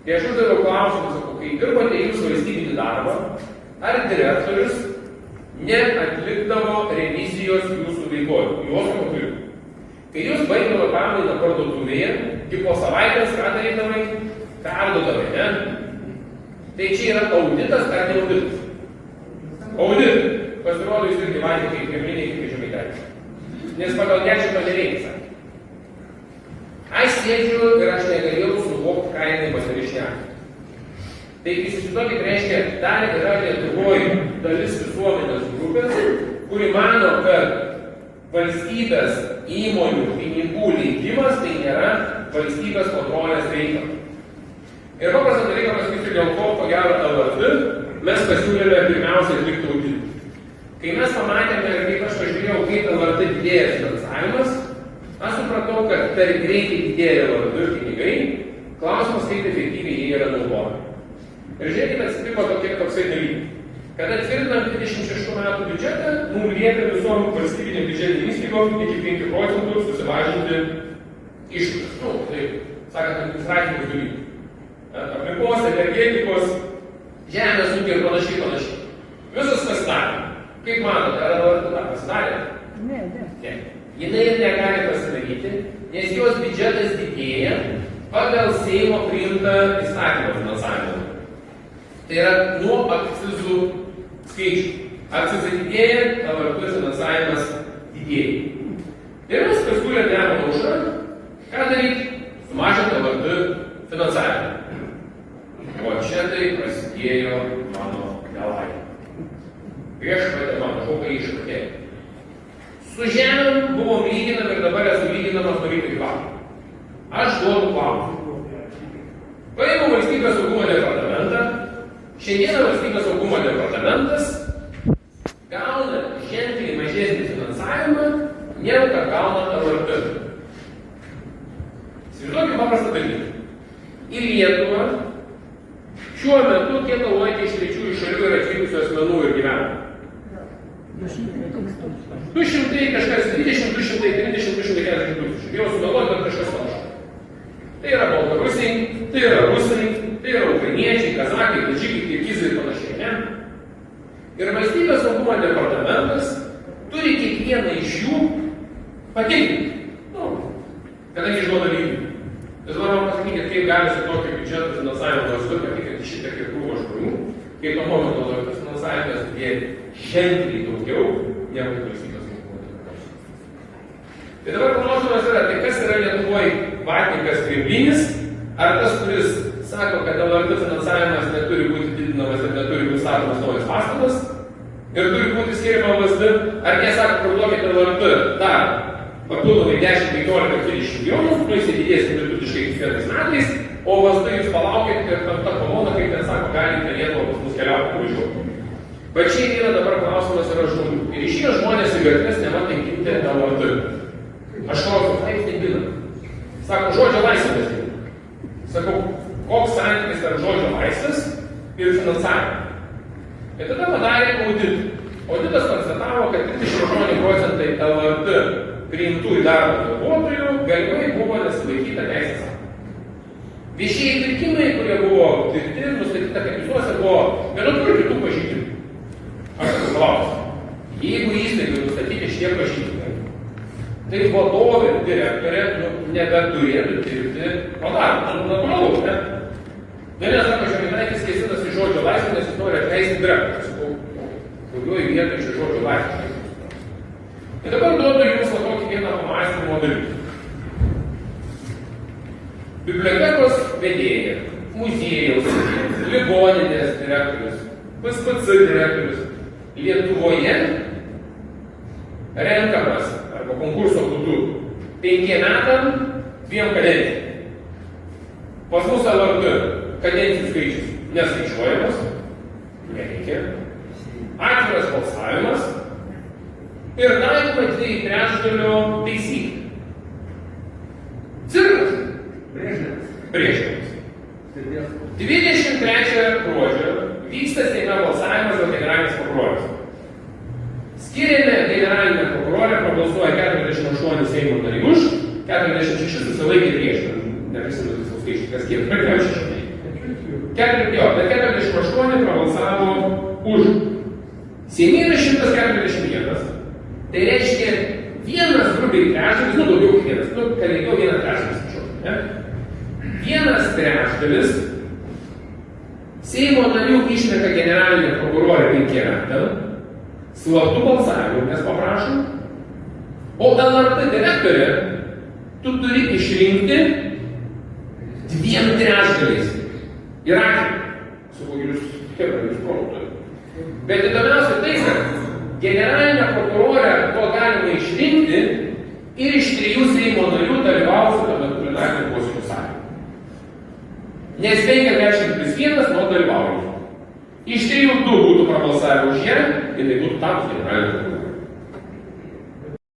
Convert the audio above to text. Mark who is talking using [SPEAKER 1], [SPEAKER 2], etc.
[SPEAKER 1] kai aš uždaviau klausimus, sakau, kai dirbote jūs valstybinį darbą, ar direktorius neatlikdavo revizijos jūsų veikloje, jos mokyklų. Kai jūs baigdavo pamainą parduotuvėje, tik po savaitės ką darydavai, perduodavai, ne? Tai čia yra auditas ar ne auditas? Auditas. Pasirodo, jūs irgi matėte kaip Kremliniai, kaip Žemaitaitis. Nes pagal ją šito nereikia, sakė. Aš sėdžiu ir aš negalėjau suvokti, ką jinai pasirišnė. Tai įsivaizduokit, reiškia, dar yra Lietuvoje dalis visuomenės grupės, kuri mano, kad valstybės įmonių pinigų leidimas tai nėra valstybės kontrolės reikalas. Ir paprastą dalyką pasakysiu, dėl ko gero LRT mes pasiūlėme pirmiausia atlikti auditą. Kai mes pamatėme ir kaip aš pažiūrėjau, kaip LRT didėja finansavimas, aš supratau, kad per greitai didėja LRT pinigai, klausimas, kaip efektyviai jie yra naudojami. Ir žiūrėkite, atsitiko toksai dalykai. Kada tvirtinam 26 metų biudžetą, mums liepia visom valstybinėm biudžetinėm įstaigom iki 5% susimažinti išlaidas. Tai, sakant, administracinius dalykus. Aplinkos, energetikos, žemės ūkio ir panašiai. Visas pasidarė. Kaip manote, ar LRT tą pasidarė?
[SPEAKER 2] Ne.
[SPEAKER 1] Jinai ir negali pasidaryti, nes jos biudžetas didėja pagal Seimo priimtą įstatymą finansavimo. Tai yra nuo akcizų skaičių. Akcizai didėja, LRT finansavimas didėja. Ir mes pasiūlėme Nemuno aušrą, ką daryti? Sumažinti LRT finansavimą. O čia tai prasidėjo mano nelaimė. Viešpatė mano kokia išpatė. Su žemėm buvom lyginami ir dabar esu lyginamas nuo ryto iki vakaro. Aš duodu klausimą. Paėmau valstybės saugumo departamentą. Šiandieną valstybės saugumo departamentas gauna ženkliai mažesnį finansavimą, negu kad gauna LRT. Įsivaizduokime paprastą dalyką. Į Lietuvą šiuo metu kiek galvojate iš trečiųjų šalių yra atvykusių asmenų ir gyvena? 200 kažkas 20, 230, 240 tūkstančių. Jau sugalvoti, bet kažkas panašu. Tai yra baltarusiai, tai yra rusai, tai yra ukrainiečiai, kazakai, tadžikai, kirgizai ir panašiai, ne? Ir valstybės saugumo departamentas turi kiekvieną iš jų patikrinti. Kadangi išduoda lygį. Tai dabar man pasakykit, kaip gali su tokio biudžeto finansavimo valstybė patikrinti šitiek ir krūvą žmonių, kai to momento tas finansavimas didėja ženkliai daugiau negu valstybės saugumo departamentas. Tai dabar klausimas yra, tai kas yra Lietuvoje vatnikas kremlinis, ar tas, kuris sako, kad LRT finansavimas neturi būti didinamas ir neturi būti statomas naujas pastatas ir turi būti skiriama VSD, ar jie sako, parduokite LRT dar papildomai 10, 15, 20 milijonų, nu jis didės vidutiniškai kiekvienais metais, o VSD jūs palaukit ir tam ta kolona, kaip ten sako, galite Lietuvą pas mus keliauti važiuoti. Bet čia yra dabar klausimas yra žmonių. Ir išėjo žmonės į gatves, nematai ginti LRT. Aš klausiu, ką jūs negina? Sako, žodžio laisvės negina. Sakau, koks santykis tarp žodžio laisvės ir finansavimo. Ir tada padarė auditą. Auditas konstatavo, kad 38% LRT priimtų į darbą darbuotojų galimai buvo nesilaikyta teisės aktų. Viešieji pirkimai, kurie buvo tirti, nustatyta, kad visuose buvo vienokių ir kitų pažeidimų. Aš klausiu, jeigu įstaigai nustatyti šitie pažeidimai, tai vadovė ir direktorė nebeturėtų dirbti o darbą. Natūralu, ne? Vienas sako, Žemaitaitis kėsinas į žodžio laisvę, nes jis nori atleisti direktorę. Sakau, kurioje vietoje iš žodžio laisvę. Tai dabar duodu jums tokį vieną pamąstymo dalyką. Bibliotekos vedėja, muziejaus vedėjas, ligoninės direktorius, PSPC direktorius Lietuvoje renkamas arba konkurso būdu 5 metam 2 kadencijų. Pas mus LRT kadencijų skaičius neskaičiuojamas, nereikia, atviras balsavimas ir taikoma 2/3 taisyklė. Cirkas. Brėžneris. 23 gruodžio vyksta Seime balsavimas dėl generalinės prokurorės. Skiriame generalinę prokurorę, prabalsuoja 48 Seimo nariai už, 46 susilaikė prieš. Neprisimenu tiksliau skaičių, kas kiek, bet 6. Bet 48 prabalsavo už. Seime yra 141. Tai reiškia vienas grubiai trečdalis, daugiau kaip vienas, kad ilgiau vienas trečdalis, ne? Vienas trečdalis Seimo narių išrenka generalinę prokurorę 5 metų, slaptų balsavimų mes paprašom, o LRT direktorė tu turi išrinkti 2 trečdaliais. Ir sakau, jūs protų. Bet įdomiausia tai, kad generalinę prokurorę to galima išrinkti ir iš 3 Seimo narių dalyvausi tame plenariniame posėdžių salėje. Nes 50+1 nuo dalyvauja. Iš 3 2 būtų prabalsavę už ją ir tai būtų tapusi generalinė prokurorė.